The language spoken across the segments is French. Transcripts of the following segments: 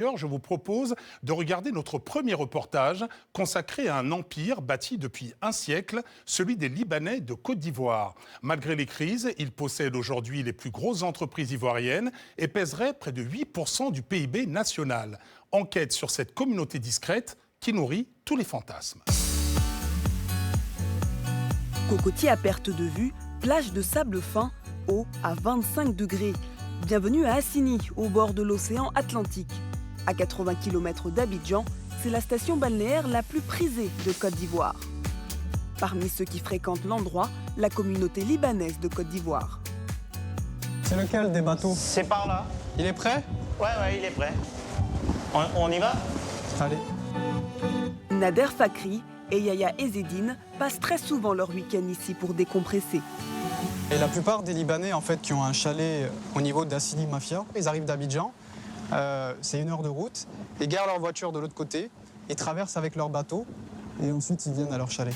D'ailleurs, je vous propose de regarder notre premier reportage consacré à un empire bâti depuis un siècle, celui des Libanais de Côte d'Ivoire. Malgré les crises, ils possèdent aujourd'hui les plus grosses entreprises ivoiriennes et pèseraient près de 8% du PIB national. Enquête sur cette communauté discrète qui nourrit tous les fantasmes. Cocotier à perte de vue, plage de sable fin, eau à 25 degrés. Bienvenue à Assigny, au bord de l'océan Atlantique. À 80 km d'Abidjan, c'est la station balnéaire la plus prisée de Côte d'Ivoire. Parmi ceux qui fréquentent l'endroit, la communauté libanaise de Côte d'Ivoire. C'est lequel des bateaux? C'est par là. Il est prêt? Ouais, il est prêt. On y va? Allez. Nader Fakri et Yaya Ezzedine passent très souvent leur week-end ici pour décompresser. Et la plupart des Libanais en fait, qui ont un chalet au niveau d'Assini Mafia, ils arrivent d'Abidjan, c'est 1 heure de route, ils garent leur voiture de l'autre côté, ils traversent avec leur bateau et ensuite ils viennent à leur chalet.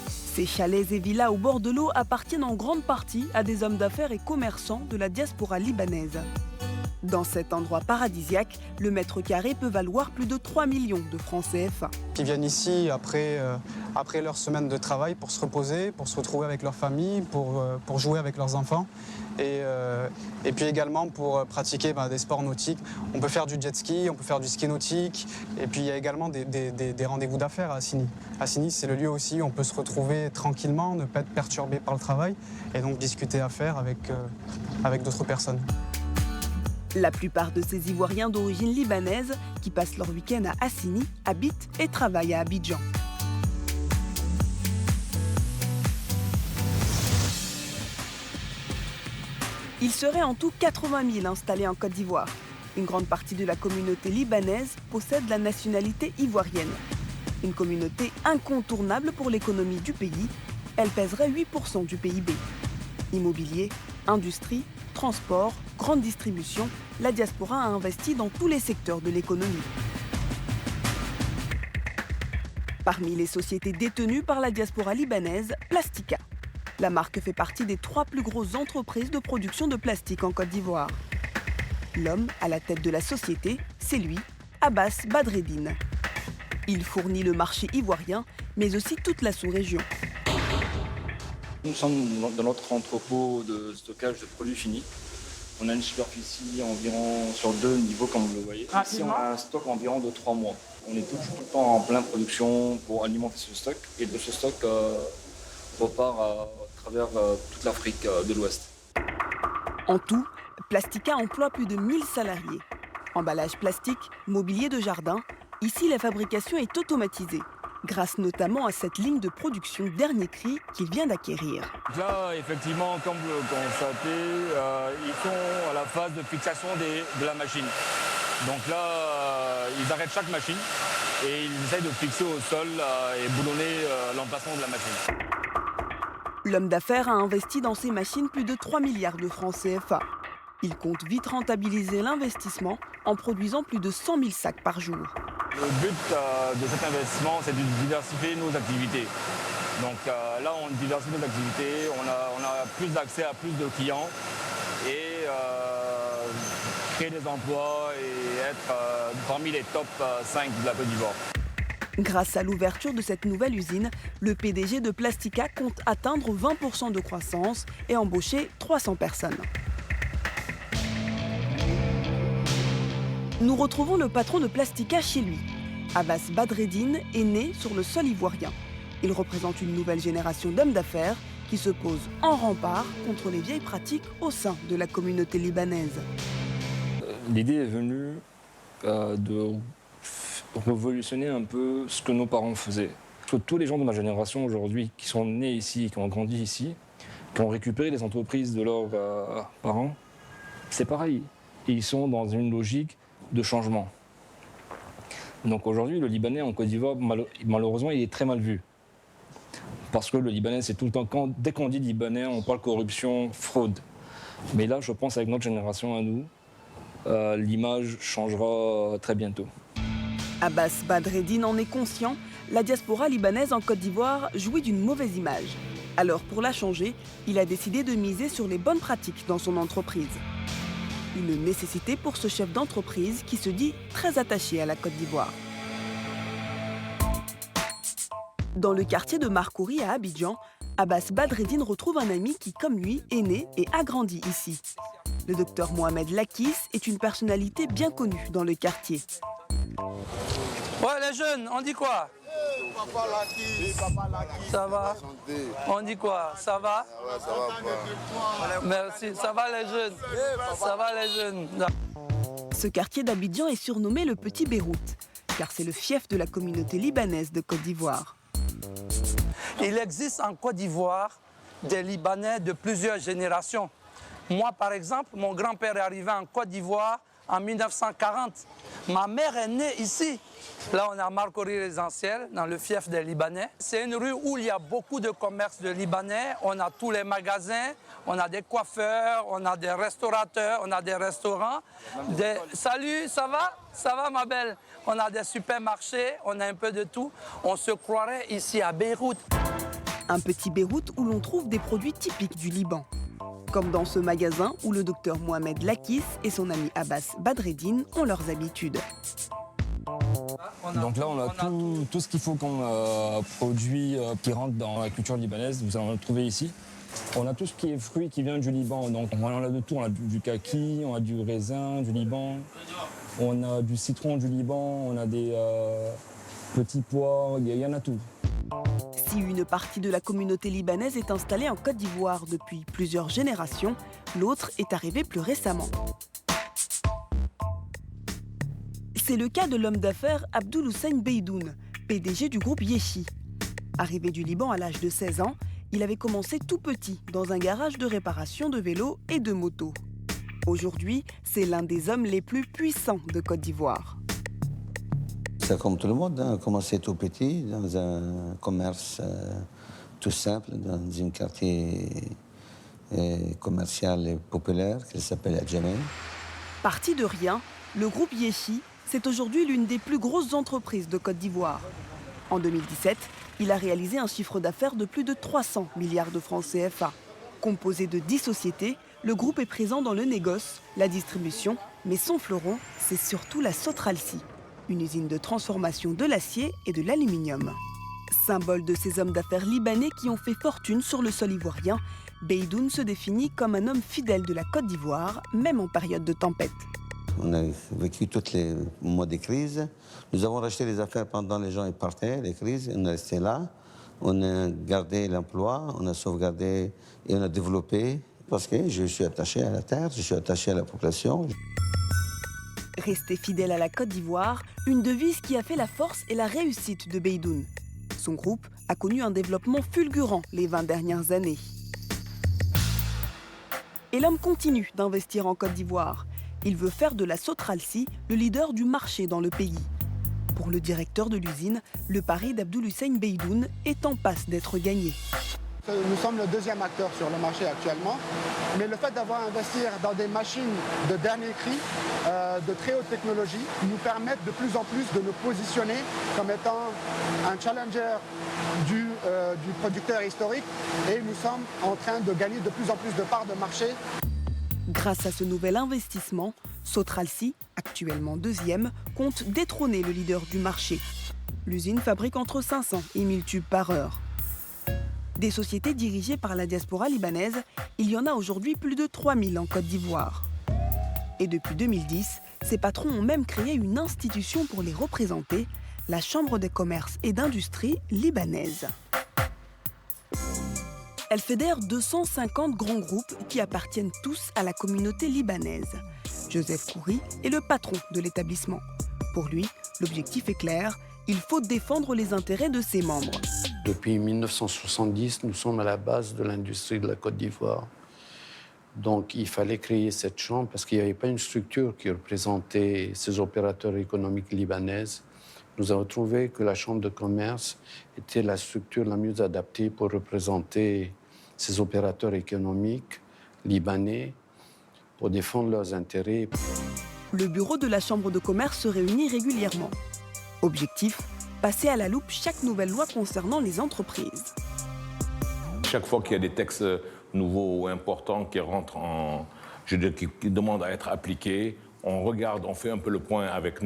Ces chalets et villas au bord de l'eau appartiennent en grande partie à des hommes d'affaires et commerçants de la diaspora libanaise. Dans cet endroit paradisiaque, le mètre carré peut valoir plus de 3 millions de francs CFA. Ils viennent ici après leur semaine de travail pour se reposer, pour se retrouver avec leur famille, pour jouer avec leurs enfants et puis également pour pratiquer des sports nautiques. On peut faire du jet ski, on peut faire du ski nautique et puis il y a également des rendez-vous d'affaires à Assigny. Assigny, c'est le lieu aussi où on peut se retrouver tranquillement, ne pas être perturbé par le travail et donc discuter affaires avec d'autres personnes. La plupart de ces Ivoiriens d'origine libanaise qui passent leur week-end à Assigny habitent et travaillent à Abidjan. Il serait en tout 80 000 installés en Côte d'Ivoire. Une grande partie de la communauté libanaise possède la nationalité ivoirienne. Une communauté incontournable pour l'économie du pays. Elle pèserait 8% du PIB. Immobilier, industrie, transport, grande distribution, la diaspora a investi dans tous les secteurs de l'économie. Parmi les sociétés détenues par la diaspora libanaise, Plastica. La marque fait partie des 3 plus grosses entreprises de production de plastique en Côte d'Ivoire. L'homme à la tête de la société, c'est lui, Abbas Badreddine. Il fournit le marché ivoirien, mais aussi toute la sous-région. Nous sommes dans notre entrepôt de stockage de produits finis. On a une superficie environ sur 2 niveaux, comme vous le voyez. Ici, on a un stock environ de 3 mois. On est tout le temps en pleine production pour alimenter ce stock. Et de ce stock repart à travers toute l'Afrique de l'Ouest. En tout, Plastica emploie plus de 1000 salariés. Emballage plastique, mobilier de jardin, ici la fabrication est automatisée. Grâce notamment à cette ligne de production dernier cri qu'il vient d'acquérir. Là, effectivement, comme vous le constatez, ils sont à la phase de fixation de la machine. Donc là, ils arrêtent chaque machine et ils essayent de fixer au sol et boulonner l'emplacement de la machine. L'homme d'affaires a investi dans ces machines plus de 3 milliards de francs CFA. Il compte vite rentabiliser l'investissement en produisant plus de 100 000 sacs par jour. Le but de cet investissement, c'est de diversifier nos activités. Donc là, on diversifie nos activités, on a plus d'accès à plus de clients et créer des emplois et être parmi les top 5 de la Côte d'Ivoire. Grâce à l'ouverture de cette nouvelle usine, le PDG de Plastica compte atteindre 20% de croissance et embaucher 300 personnes. Nous retrouvons le patron de Plastica chez lui. Abbas Badreddine est né sur le sol ivoirien. Il représente une nouvelle génération d'hommes d'affaires qui se posent en rempart contre les vieilles pratiques au sein de la communauté libanaise. L'idée est venue de révolutionner un peu ce que nos parents faisaient. Parce que tous les gens de ma génération aujourd'hui qui sont nés ici, qui ont grandi ici, qui ont récupéré les entreprises de leurs parents, c'est pareil. Ils sont dans une logique de changement. Donc aujourd'hui, le Libanais en Côte d'Ivoire, malheureusement, il est très mal vu. Parce que le Libanais, c'est tout le temps, dès qu'on dit Libanais, on parle corruption, fraude. Mais là, je pense avec notre génération à nous, l'image changera très bientôt. Abbas Badreddine en est conscient, la diaspora libanaise en Côte d'Ivoire jouit d'une mauvaise image. Alors pour la changer, il a décidé de miser sur les bonnes pratiques dans son entreprise. Une nécessité pour ce chef d'entreprise qui se dit très attaché à la Côte d'Ivoire. Dans le quartier de Marcouri à Abidjan, Abbas Badreddine retrouve un ami qui, comme lui, est né et a grandi ici. Le docteur Mohamed Lakis est une personnalité bien connue dans le quartier. Ouais, les jeunes, on dit quoi? Papa Lakis. Papa Lakis. Ça va? On dit quoi? Ça va? Ouais, ça va, quoi. Merci, ça va les jeunes? Ça va les jeunes? Ce quartier d'Abidjan est surnommé le Petit Beyrouth, car c'est le fief de la communauté libanaise de Côte d'Ivoire. Il existe en Côte d'Ivoire des Libanais de plusieurs générations. Moi, par exemple, mon grand-père est arrivé en Côte d'Ivoire en 1940. Ma mère est née ici. Là, on est à Marcouri résidentiel, dans le fief des Libanais. C'est une rue où il y a beaucoup de commerces de Libanais. On a tous les magasins, on a des coiffeurs, on a des restaurateurs, on a des restaurants. Salut, ça va? Ça va, ma belle? On a des supermarchés, on a un peu de tout. On se croirait ici à Beyrouth. Un petit Beyrouth où l'on trouve des produits typiques du Liban. Comme dans ce magasin où le docteur Mohamed Lakis et son ami Abbas Badreddine ont leurs habitudes. Donc là, on a tout ce qu'il faut comme produit qui rentre dans la culture libanaise. Vous allez le trouver ici. On a tout ce qui est fruit qui vient du Liban. Donc on a de tout. On a du kaki, on a du raisin du Liban, on a du citron du Liban, on a des petits pois, il y en a tout. Si une partie de la communauté libanaise est installée en Côte d'Ivoire depuis plusieurs générations, l'autre est arrivée plus récemment. C'est le cas de l'homme d'affaires Abdoul Hussein Beydoun, PDG du groupe Yechi. Arrivé du Liban à l'âge de 16 ans, il avait commencé tout petit dans un garage de réparation de vélos et de motos. Aujourd'hui, c'est l'un des hommes les plus puissants de Côte d'Ivoire. C'est comme tout le monde, hein, commencé tout petit, dans un commerce tout simple, dans un quartier commercial et populaire qui s'appelle Adjamel. Parti de rien, le groupe Yechi, c'est aujourd'hui l'une des plus grosses entreprises de Côte d'Ivoire. En 2017, il a réalisé un chiffre d'affaires de plus de 300 milliards de francs CFA. Composé de 10 sociétés, le groupe est présent dans le négoce, la distribution, mais son fleuron, c'est surtout la Sotralci, une usine de transformation de l'acier et de l'aluminium. Symbole de ces hommes d'affaires libanais qui ont fait fortune sur le sol ivoirien, Beydoun se définit comme un homme fidèle de la Côte d'Ivoire, même en période de tempête. On a vécu tous les mois de crise. Nous avons racheté les affaires pendant les gens partaient, les crises. On est resté là. On a gardé l'emploi, on a sauvegardé et on a développé. Parce que je suis attaché à la terre, je suis attaché à la population. Rester fidèle à la Côte d'Ivoire, une devise qui a fait la force et la réussite de Beydoun. Son groupe a connu un développement fulgurant les 20 dernières années. Et l'homme continue d'investir en Côte d'Ivoire. Il veut faire de la Sotralci le leader du marché dans le pays. Pour le directeur de l'usine, le pari d'Abdoul Hussein Beydoun est en passe d'être gagné. Nous sommes le deuxième acteur sur le marché actuellement, mais le fait d'avoir investi dans des machines de dernier cri, de très haute technologie, nous permettent de plus en plus de nous positionner comme étant un challenger du producteur historique et nous sommes en train de gagner de plus en plus de parts de marché. Grâce à ce nouvel investissement, Sotralci, actuellement deuxième, compte détrôner le leader du marché. L'usine fabrique entre 500 et 1000 tubes par heure. Des sociétés dirigées par la diaspora libanaise, il y en a aujourd'hui plus de 3000 en Côte d'Ivoire. Et depuis 2010, ces patrons ont même créé une institution pour les représenter, la Chambre des commerces et d'industrie libanaise. Elle fédère 250 grands groupes qui appartiennent tous à la communauté libanaise. Joseph Khoury est le patron de l'établissement. Pour lui, l'objectif est clair, il faut défendre les intérêts de ses membres. Depuis 1970, nous sommes à la base de l'industrie de la Côte d'Ivoire. Donc il fallait créer cette chambre parce qu'il n'y avait pas une structure qui représentait ces opérateurs économiques libanaises. Nous avons trouvé que la chambre de commerce était la structure la mieux adaptée pour représenter ces opérateurs économiques libanais, pour défendre leurs intérêts. Le bureau de la chambre de commerce se réunit régulièrement. Objectif, passer à la loupe chaque nouvelle loi concernant les entreprises. Chaque fois qu'il y a des textes nouveaux ou importants qui rentrent qui demandent à être appliquées. On regarde, on fait un peu le point avec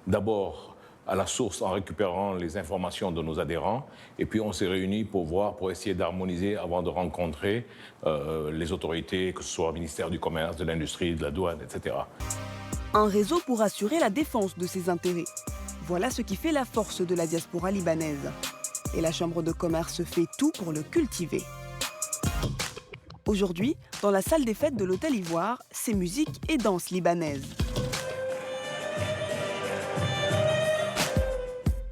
d'abord à la source en récupérant les informations de nos adhérents, et puis on s'est réunis pour essayer d'harmoniser avant de rencontrer les autorités, que ce soit le ministère du Commerce, de l'Industrie, de la Douane, etc. Un réseau pour assurer la défense de ses intérêts. Voilà ce qui fait la force de la diaspora libanaise. Et la Chambre de commerce fait tout pour le cultiver. Aujourd'hui, dans la salle des fêtes de l'Hôtel Ivoire, c'est musique et danse libanaise.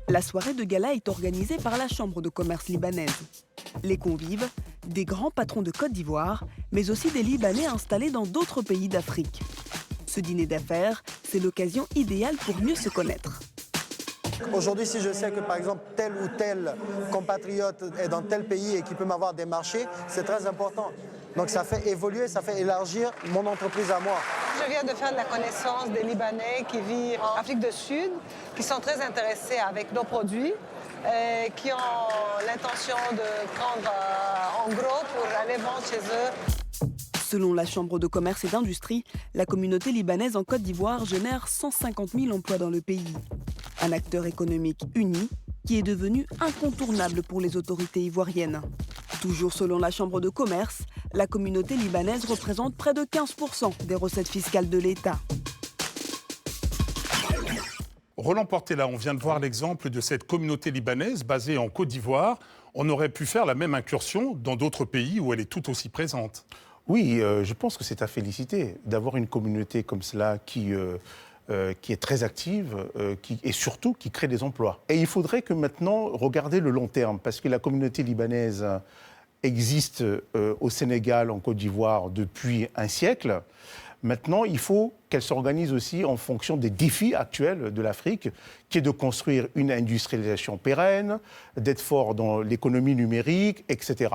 La soirée de gala est organisée par la Chambre de commerce libanaise. Les convives, des grands patrons de Côte d'Ivoire, mais aussi des Libanais installés dans d'autres pays d'Afrique. Ce dîner d'affaires, c'est l'occasion idéale pour mieux se connaître. Aujourd'hui, si je sais que par exemple tel ou tel compatriote est dans tel pays et qu'il peut m'avoir des marchés, c'est très important. Donc ça fait évoluer, ça fait élargir mon entreprise à moi. Je viens de faire la connaissance des Libanais qui vivent en Afrique du Sud, qui sont très intéressés avec nos produits, qui ont l'intention de prendre en gros pour aller vendre chez eux. Selon la Chambre de commerce et d'industrie, la communauté libanaise en Côte d'Ivoire génère 150 000 emplois dans le pays. Un acteur économique uni qui est devenu incontournable pour les autorités ivoiriennes. Toujours selon la Chambre de commerce, la communauté libanaise représente près de 15% des recettes fiscales de l'État. Roland Portela, on vient de voir l'exemple de cette communauté libanaise basée en Côte d'Ivoire. On aurait pu faire la même incursion dans d'autres pays où elle est tout aussi présente. Oui, je pense que c'est à féliciter d'avoir une communauté comme cela qui est très active et surtout qui crée des emplois. Et il faudrait que maintenant regarder le long terme, parce que la communauté libanaise existe au Sénégal, en Côte d'Ivoire depuis un siècle. Maintenant, il faut qu'elle s'organise aussi en fonction des défis actuels de l'Afrique, qui est de construire une industrialisation pérenne, d'être fort dans l'économie numérique, etc.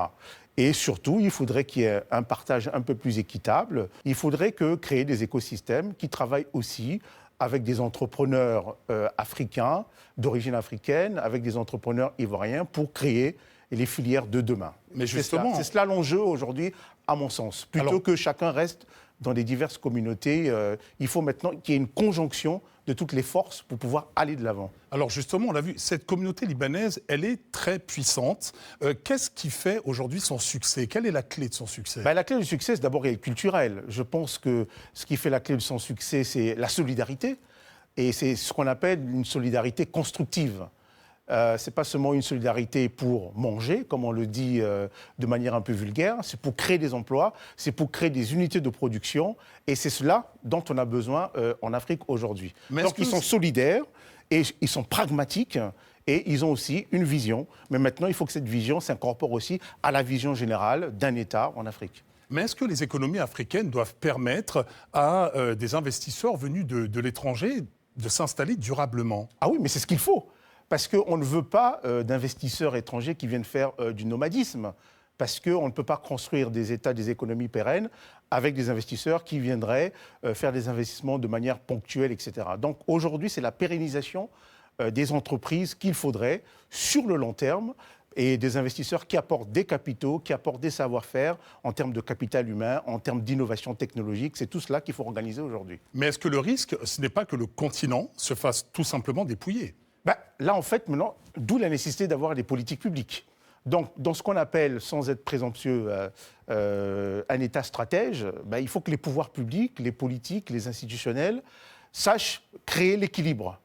Et surtout, il faudrait qu'il y ait un partage un peu plus équitable. Il faudrait créer des écosystèmes qui travaillent aussi avec des entrepreneurs africains, d'origine africaine, avec des entrepreneurs ivoiriens pour créer les filières de demain. Mais justement, c'est cela l'enjeu aujourd'hui, à mon sens. Plutôt que chacun reste dans les diverses communautés, il faut maintenant qu'il y ait une conjonction de toutes les forces pour pouvoir aller de l'avant. Alors justement, on l'a vu, cette communauté libanaise, elle est très puissante. Qu'est-ce qui fait aujourd'hui son succès? Quelle est la clé de son succès? La clé du succès, c'est d'abord culturel. Je pense que ce qui fait la clé de son succès, c'est la solidarité. Et c'est ce qu'on appelle une solidarité constructive. Ce n'est pas seulement une solidarité pour manger, comme on le dit de manière un peu vulgaire, c'est pour créer des emplois, c'est pour créer des unités de production, et c'est cela dont on a besoin en Afrique aujourd'hui. Donc ils sont solidaires, et ils sont pragmatiques, et ils ont aussi une vision, mais maintenant il faut que cette vision s'incorpore aussi à la vision générale d'un État en Afrique. Mais est-ce que les économies africaines doivent permettre à des investisseurs venus de l'étranger de s'installer durablement? Ah oui, mais c'est ce qu'il faut. Parce qu'on ne veut pas d'investisseurs étrangers qui viennent faire du nomadisme. Parce qu'on ne peut pas construire des États, des économies pérennes avec des investisseurs qui viendraient faire des investissements de manière ponctuelle, etc. Donc aujourd'hui, c'est la pérennisation des entreprises qu'il faudrait sur le long terme et des investisseurs qui apportent des capitaux, qui apportent des savoir-faire en termes de capital humain, en termes d'innovation technologique. C'est tout cela qu'il faut organiser aujourd'hui. Mais est-ce que le risque, ce n'est pas que le continent se fasse tout simplement dépouiller? Là, en fait, maintenant, d'où la nécessité d'avoir des politiques publiques. Donc, dans ce qu'on appelle, sans être présomptueux, un État stratège, il faut que les pouvoirs publics, les politiques, les institutionnels sachent créer l'équilibre.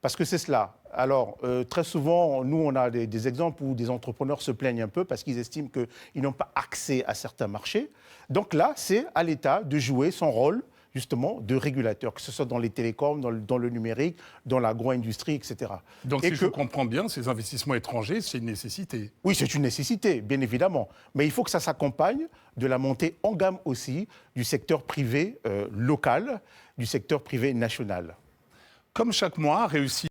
Parce que c'est cela. Alors, très souvent, nous, on a des exemples où des entrepreneurs se plaignent un peu parce qu'ils estiment qu'ils n'ont pas accès à certains marchés. Donc là, c'est à l'État de jouer son rôle justement, de régulateurs, que ce soit dans les télécoms, dans le numérique, dans l'agro-industrie, etc. Donc, si je comprends bien, ces investissements étrangers, c'est une nécessité. Oui, c'est une nécessité, bien évidemment. Mais il faut que ça s'accompagne de la montée en gamme aussi du secteur privé local, du secteur privé national. Comme chaque mois, réussi